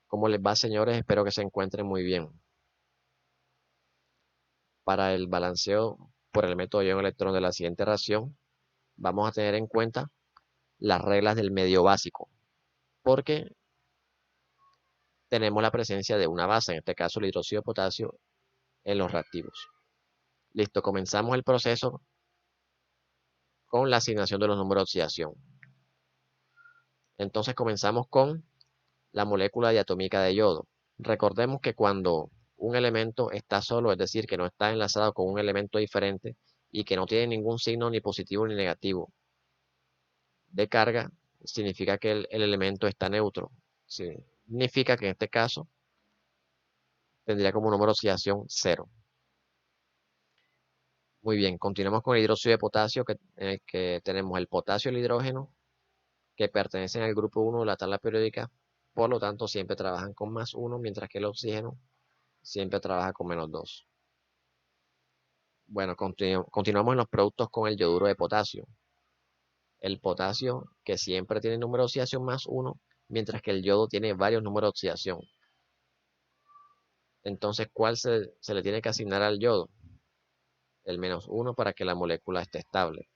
¿Cómo les va, señores? Espero que se encuentren muy bien. Para el balanceo por el método ion-electrón de la siguiente reacción, vamos a tener en cuenta las reglas del medio básico, porque tenemos la presencia de una base, en este caso el hidróxido de potasio, en los reactivos. Listo, comenzamos el proceso con la asignación de los números de oxidación. Entonces comenzamos con la molécula diatómica de yodo. Recordemos que cuando un elemento está solo, es decir, que no está enlazado con un elemento diferente y que no tiene ningún signo ni positivo ni negativo de carga, significa que el elemento está neutro. Significa que en este caso tendría como número de oxidación 0. Muy bien, continuamos con el hidróxido de potasio, en el que tenemos el potasio y el hidrógeno, que pertenecen al grupo 1 de la tabla periódica, por lo tanto siempre trabajan con +1, mientras que el oxígeno siempre trabaja con -2. Bueno, continuamos en los productos con el yoduro de potasio. El potasio, que siempre tiene número de oxidación +1, mientras que el yodo tiene varios números de oxidación. Entonces, ¿cuál se le tiene que asignar al yodo? El -1 para que la molécula esté estable.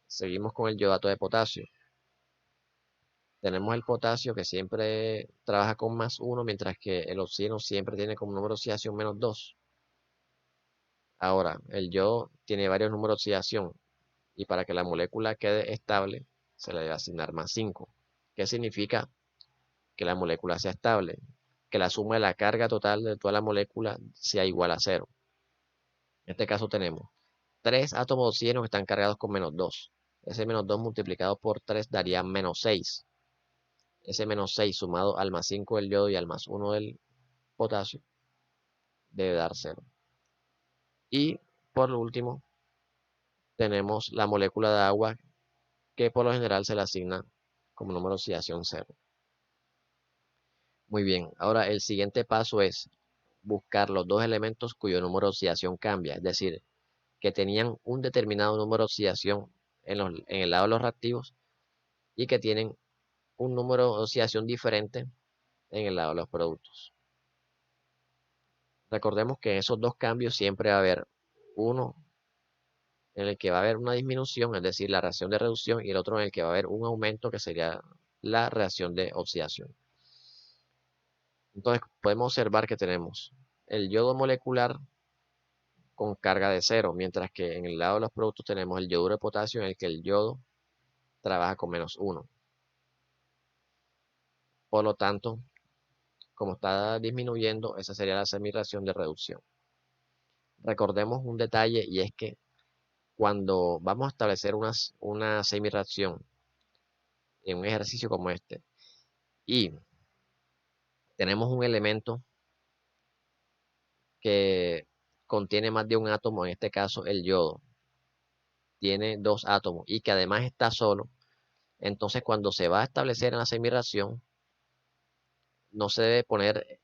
Seguimos con el yodato de potasio. Tenemos el potasio que siempre trabaja con +1, mientras que el oxígeno siempre tiene como número de oxidación -2. Ahora, el yodo tiene varios números de oxidación y para que la molécula quede estable se le debe asignar +5. ¿Qué significa que la molécula sea estable? Que la suma de la carga total de toda la molécula sea igual a 0. En este caso tenemos 3 átomos de oxígeno que están cargados con -2. Ese -2 multiplicado por 3 daría -6. Ese -6 sumado al +5 del yodo y al +1 del potasio debe dar 0. Y por último tenemos la molécula de agua que por lo general se le asigna como número de oxidación 0. Muy bien, ahora el siguiente paso es buscar los dos elementos cuyo número de oxidación cambia, es decir, que tenían un determinado número de oxidación en el lado de los reactivos y que tienen un número de oxidación diferente en el lado de los productos. Recordemos que en esos dos cambios siempre va a haber uno en el que va a haber una disminución, es decir, la reacción de reducción, y el otro en el que va a haber un aumento, que sería la reacción de oxidación. Entonces podemos observar que tenemos el yodo molecular con carga de 0, mientras que en el lado de los productos tenemos el yoduro de potasio en el que el yodo trabaja con -1. Por lo tanto, como está disminuyendo, esa sería la semireacción de reducción. Recordemos un detalle y es que cuando vamos a establecer una semireacción en un ejercicio como este y tenemos un elemento que contiene más de un átomo, en este caso el yodo, tiene 2 átomos y que además está solo, entonces cuando se va a establecer en la semireacción, no se debe poner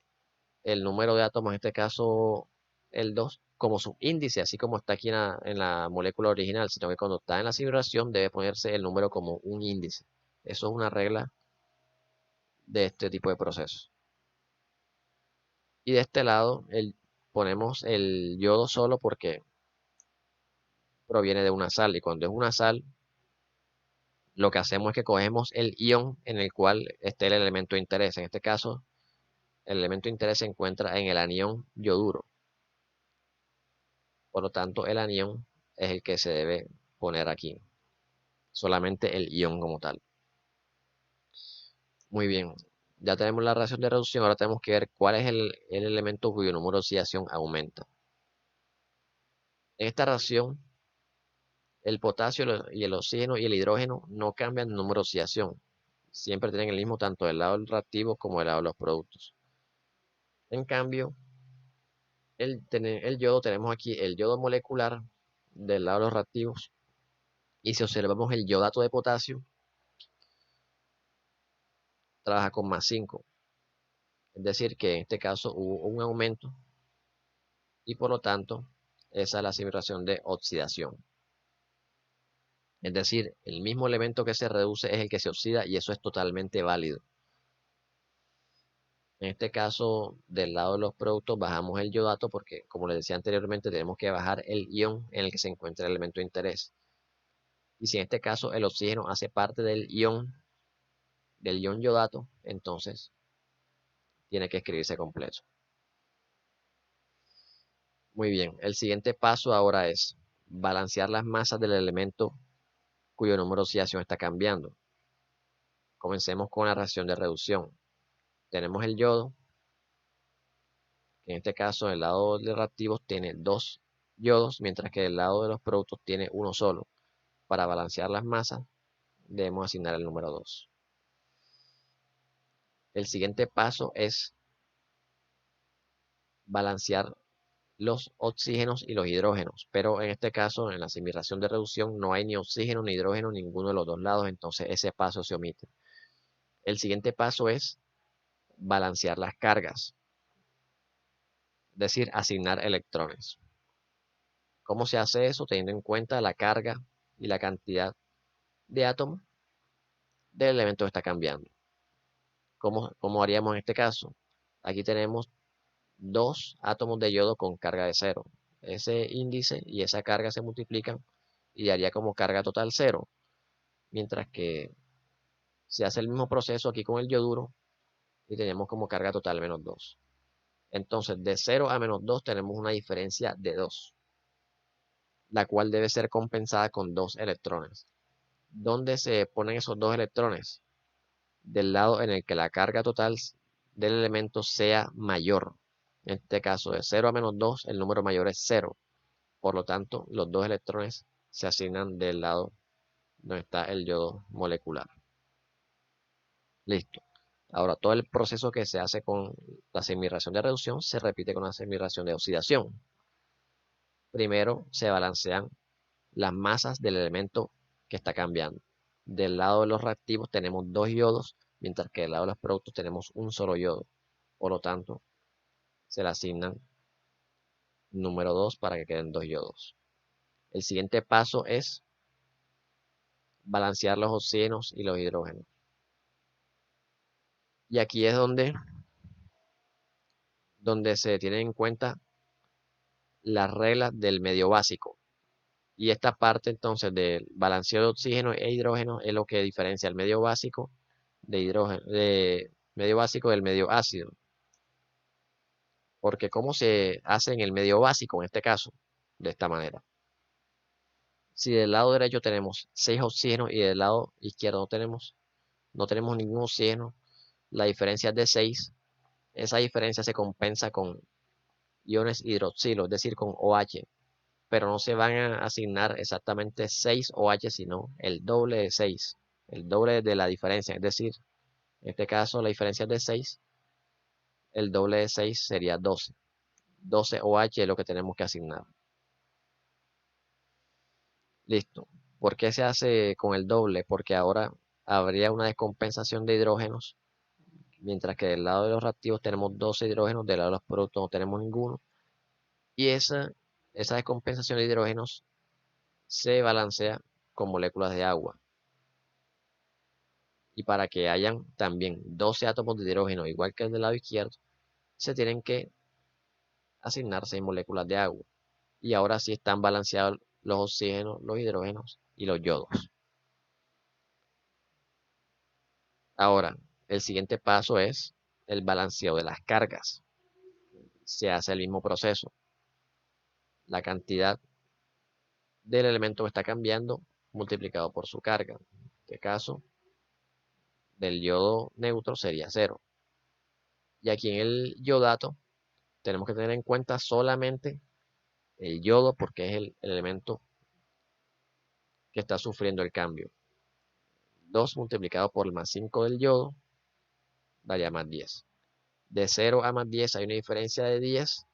el número de átomos, en este caso el 2, como subíndice, así como está aquí en la molécula original, sino que cuando está en la semireacción debe ponerse el número como un índice. Eso es una regla de este tipo de procesos. Y de este lado ponemos el yodo solo porque proviene de una sal, y cuando es una sal, lo que hacemos es que cogemos el ion en el cual esté el elemento de interés. En este caso, el elemento de interés se encuentra en el anión yoduro. Por lo tanto, el anión es el que se debe poner aquí. Solamente el ion como tal. Muy bien. Ya tenemos la reacción de reducción. Ahora tenemos que ver cuál es el elemento cuyo número de oxidación aumenta. En esta reacción, el potasio y el oxígeno y el hidrógeno no cambian de número de oxidación. Siempre tienen el mismo tanto del lado del reactivo como del lado de los productos. En cambio, el yodo, tenemos aquí el yodo molecular del lado de los reactivos. Y si observamos el yodato de potasio, trabaja con +5. Es decir, que en este caso hubo un aumento y por lo tanto esa es la simulación de oxidación. Es decir, el mismo elemento que se reduce es el que se oxida y eso es totalmente válido. En este caso, del lado de los productos, bajamos el iodato porque, como les decía anteriormente, tenemos que bajar el ion en el que se encuentra el elemento de interés. Y si en este caso el oxígeno hace parte del ion iodato, entonces tiene que escribirse completo. Muy bien, el siguiente paso ahora es balancear las masas del elemento cuyo número de oxidación está cambiando. Comencemos con la reacción de reducción. Tenemos el yodo, que en este caso el lado de reactivos tiene dos yodos, mientras que el lado de los productos tiene uno solo. Para balancear las masas, debemos asignar el número 2. El siguiente paso es balancear los oxígenos y los hidrógenos, pero en este caso, en la semireacción de reducción, no hay ni oxígeno ni hidrógeno en ninguno de los dos lados, entonces ese paso se omite. El siguiente paso es balancear las cargas, es decir, asignar electrones. ¿Cómo se hace eso? Teniendo en cuenta la carga y la cantidad de átomos del elemento que está cambiando. ¿Cómo haríamos en este caso? Aquí tenemos dos átomos de yodo con carga de 0. Ese índice y esa carga se multiplican y daría como carga total 0. Mientras que se hace el mismo proceso aquí con el yoduro y tenemos como carga total menos 2. Entonces, de 0 a menos 2 tenemos una diferencia de 2, la cual debe ser compensada con 2 electrones. ¿Dónde se ponen esos 2 electrones? Del lado en el que la carga total del elemento sea mayor. En este caso, de 0 a menos 2, el número mayor es 0. Por lo tanto, los 2 electrones se asignan del lado donde está el yodo molecular. Listo. Ahora, todo el proceso que se hace con la semireacción de reducción se repite con la semireacción de oxidación. Primero se balancean las masas del elemento que está cambiando. Del lado de los reactivos tenemos dos yodos, mientras que del lado de los productos tenemos un solo yodo. Por lo tanto, se le asignan número 2 para que queden dos yodos. El siguiente paso es balancear los oxígenos y los hidrógenos. Y aquí es donde se tienen en cuenta las reglas del medio básico. Y esta parte entonces del balanceo de oxígeno e hidrógeno es lo que diferencia el medio básico de medio básico del medio ácido. Porque ¿cómo se hace en el medio básico en este caso? De esta manera. Si del lado derecho tenemos 6 oxígenos y del lado izquierdo no tenemos ningún oxígeno, la diferencia es de 6. Esa diferencia se compensa con iones hidroxilo, es decir, con OH. Pero no se van a asignar exactamente 6 OH, sino el doble de 6, el doble de la diferencia. Es decir, en este caso la diferencia es de 6, el doble de 6 sería 12. 12 OH es lo que tenemos que asignar. Listo. ¿Por qué se hace con el doble? Porque ahora habría una descompensación de hidrógenos, mientras que del lado de los reactivos tenemos 12 hidrógenos, del lado de los productos no tenemos ninguno. Y esa descompensación de hidrógenos se balancea con moléculas de agua. Y para que hayan también 12 átomos de hidrógeno, igual que el del lado izquierdo, se tienen que asignar 6 moléculas de agua. Y ahora sí están balanceados los oxígenos, los hidrógenos y los yodos. Ahora, el siguiente paso es el balanceo de las cargas. Se hace el mismo proceso. La cantidad del elemento que está cambiando multiplicado por su carga. En este caso, del yodo neutro sería 0. Y aquí en el yodato tenemos que tener en cuenta solamente el yodo porque es el elemento que está sufriendo el cambio. 2 multiplicado por el más 5 del yodo daría más 10. De 0 a más 10 hay una diferencia de 10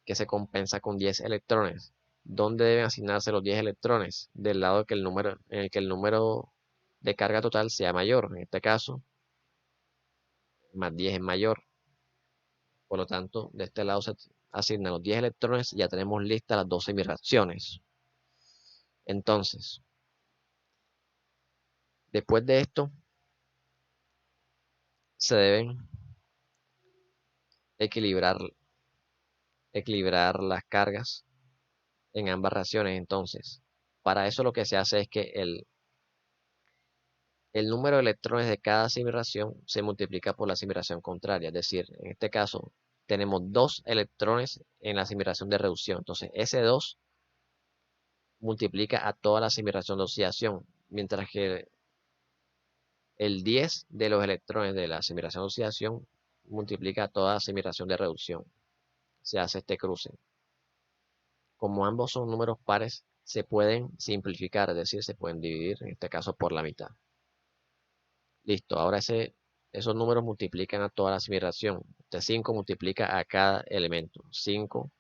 que se compensa con 10 electrones. ¿Dónde deben asignarse los 10 electrones? Del lado en el que el número de carga total sea mayor. En este caso, más 10 es mayor. Por lo tanto, de este lado se asignan los 10 electrones y ya tenemos listas las 12 reacciones. Entonces, después de esto, se deben equilibrar, equilibrar las cargas en ambas reacciones. Entonces, para eso lo que se hace es que el número de electrones de cada asignación se multiplica por la asignación contraria. Es decir, en este caso, tenemos 2 electrones en la asignación de reducción. Entonces, ese 2 multiplica a toda la asignación de oxidación, mientras que el 10 de los electrones de la asignación de oxidación multiplica a toda asignación de reducción. Se hace este cruce. Como ambos son números pares, se pueden simplificar, es decir, se pueden dividir, en este caso, por la mitad. Listo, ahora esos números multiplican a toda la asignación. Este 5 multiplica a cada elemento. 5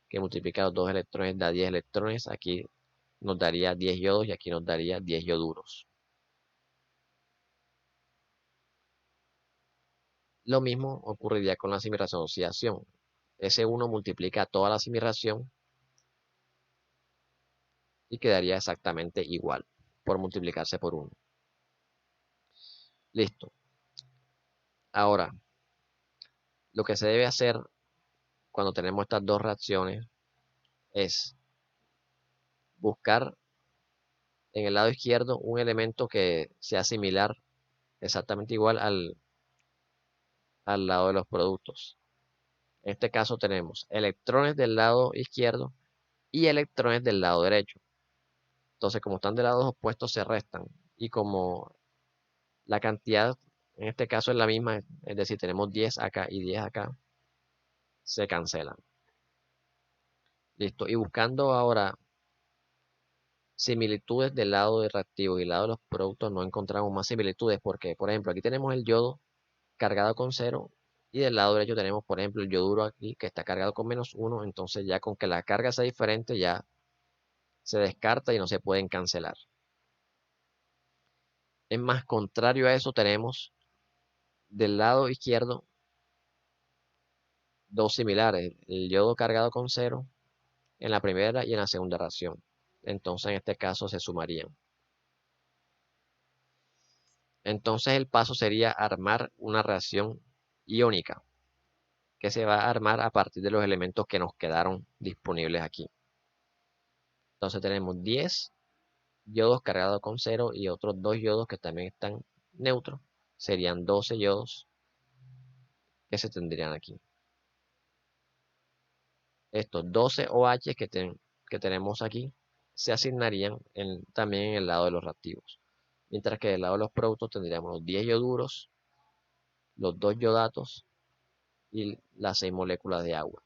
que multiplica los 2 electrones da 10 electrones. Aquí nos daría 10 yodos y aquí nos daría 10 ioduros. Lo mismo ocurriría con la asignación de oxidación. Ese 1 multiplica a toda la asignación y quedaría exactamente igual por multiplicarse por 1. Listo. Ahora, lo que se debe hacer cuando tenemos estas dos reacciones es buscar en el lado izquierdo un elemento que sea similar, exactamente igual al lado de los productos. En este caso tenemos electrones del lado izquierdo y electrones del lado derecho. Entonces, como están de lados opuestos, se restan. Y como la cantidad, en este caso es la misma, es decir, tenemos 10 acá y 10 acá, se cancelan. Listo. Y buscando ahora similitudes del lado de reactivos y del lado de los productos, no encontramos más similitudes porque, por ejemplo, aquí tenemos el yodo cargado con 0 y del lado derecho tenemos, por ejemplo, el yoduro aquí que está cargado con -1. Entonces ya con que la carga sea diferente ya se descarta y no se pueden cancelar. Es más, contrario a eso tenemos del lado izquierdo dos similares, el yodo cargado con 0 en la primera y en la segunda reacción. Entonces en este caso se sumarían. Entonces el paso sería armar una reacción iónica que se va a armar a partir de los elementos que nos quedaron disponibles aquí. Entonces tenemos 10 yodos cargados con 0 y otros 2 yodos que también están neutros. Serían 12 yodos que se tendrían aquí. Estos 12 OH que tenemos aquí se asignarían también en el lado de los reactivos. Mientras que del lado de los productos tendríamos los 10 ioduros, los 2 yodatos y las 6 moléculas de agua.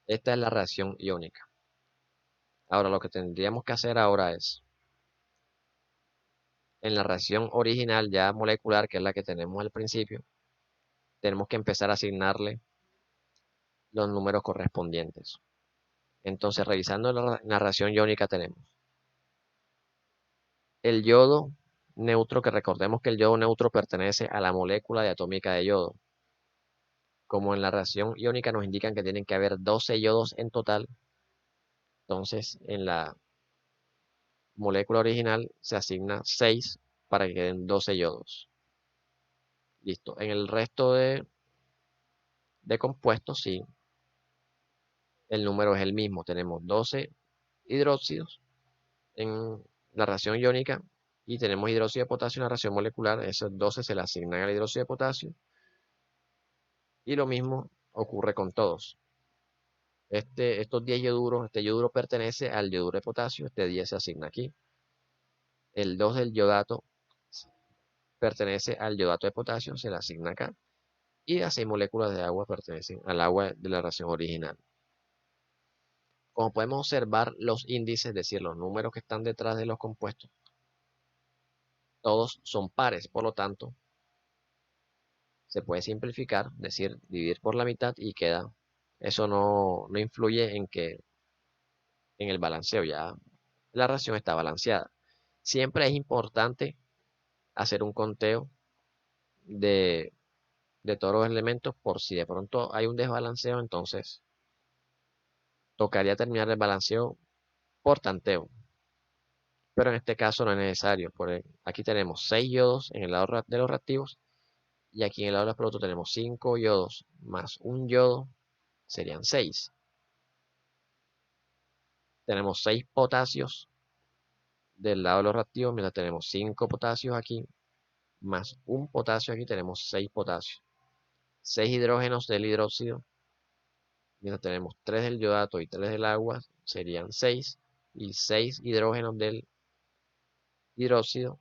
Esta es la reacción iónica. Ahora lo que tendríamos que hacer ahora es, en la reacción original ya molecular, que es la que tenemos al principio, tenemos que empezar a asignarle los números correspondientes. Entonces, revisando la reacción iónica tenemos el yodo neutro, que recordemos que el yodo neutro pertenece a la molécula de atómica de yodo. Como en la reacción iónica nos indican que tienen que haber 12 yodos en total, entonces en la molécula original se asigna 6 para que queden 12 yodos. Listo. En el resto de compuestos, sí, el número es el mismo. Tenemos 12 hidróxidos en la reacción iónica y tenemos hidróxido de potasio en la reacción molecular. Esos 12 se le asignan al hidróxido de potasio y lo mismo ocurre con todos. Estos 10 yoduros, este yoduro pertenece al yoduro de potasio, este 10 se asigna aquí. El 2 del yodato pertenece al yodato de potasio, se le asigna acá. Y las 6 moléculas de agua pertenecen al agua de la reacción original. Como podemos observar, los índices, es decir, los números que están detrás de los compuestos, todos son pares, por lo tanto, se puede simplificar, es decir, dividir por la mitad y queda. Eso no influye en el balanceo, ya la reacción está balanceada. Siempre es importante hacer un conteo de, de todos los elementos por si de pronto hay un desbalanceo, entonces tocaría terminar el balanceo por tanteo. Pero en este caso no es necesario. Aquí tenemos 6 yodos en el lado de los reactivos Y aquí en el lado de los productos tenemos 5 yodos más un yodo, serían 6. Tenemos 6 potasios del lado de los reactivos, mientras tenemos 5 potasios aquí, más un potasio aquí, tenemos 6 potasios. 6 hidrógenos del hidróxido, mientras tenemos 3 del yodato y 3 del agua, serían 6. Y 6 hidrógenos del hidróxido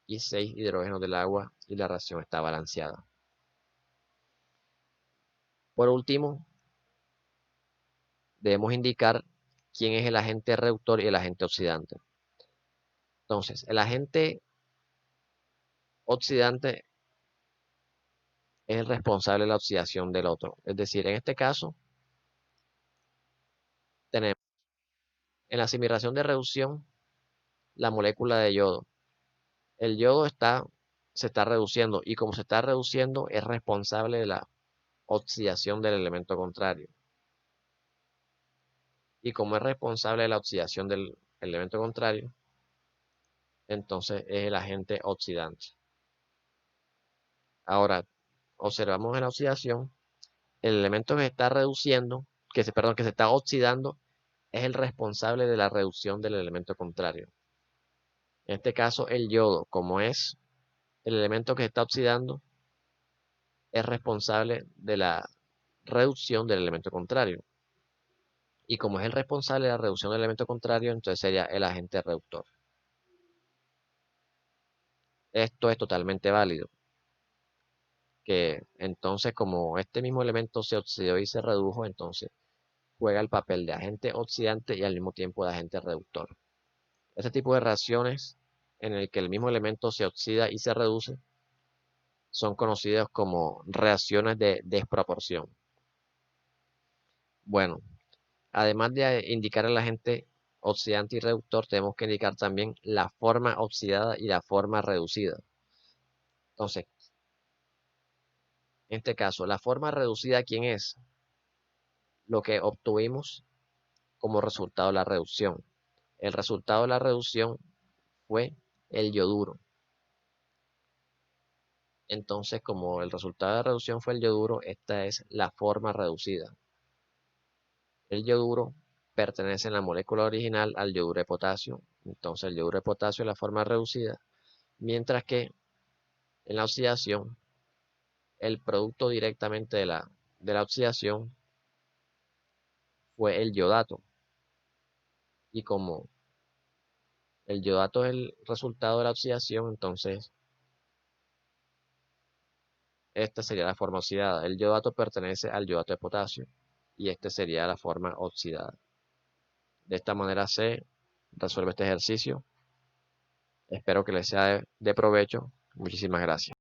y 6 hidrógenos del agua, y la reacción está balanceada. Por último, debemos indicar quién es el agente reductor y el agente oxidante. Entonces, el agente oxidante es el responsable de la oxidación del otro. Es decir, en este caso, tenemos en la asimilación de reducción la molécula de yodo. El yodo se está reduciendo, y como se está reduciendo es responsable de la oxidación del elemento contrario. Y como es responsable de la oxidación del elemento contrario, entonces es el agente oxidante. Ahora, observamos en la oxidación, el elemento que se está reduciendo, perdón, que se está oxidando, es el responsable de la reducción del elemento contrario. En este caso, el yodo, como es el elemento que se está oxidando, es responsable de la reducción del elemento contrario. Y como es el responsable de la reducción del elemento contrario, entonces sería el agente reductor. Esto es totalmente válido. Que entonces, como este mismo elemento se oxidó y se redujo, entonces juega el papel de agente oxidante y al mismo tiempo de agente reductor. Este tipo de reacciones en el que el mismo elemento se oxida y se reduce son conocidas como reacciones de desproporción. Bueno, además de indicar el agente oxidante y reductor, tenemos que indicar también la forma oxidada y la forma reducida. Entonces, en este caso, la forma reducida, ¿quién es? Lo que obtuvimos como resultado de la reducción. El resultado de la reducción fue el yoduro. Entonces, como el resultado de la reducción fue el yoduro, esta es la forma reducida. El yoduro pertenece en la molécula original al yoduro de potasio. Entonces, el yoduro de potasio es la forma reducida, mientras que en la oxidación, el producto directamente de la oxidación fue el yodato. Y como el yodato es el resultado de la oxidación, entonces esta sería la forma oxidada. El yodato pertenece al yodato de potasio y este sería la forma oxidada. De esta manera se resuelve este ejercicio. Espero que les sea de provecho. Muchísimas gracias.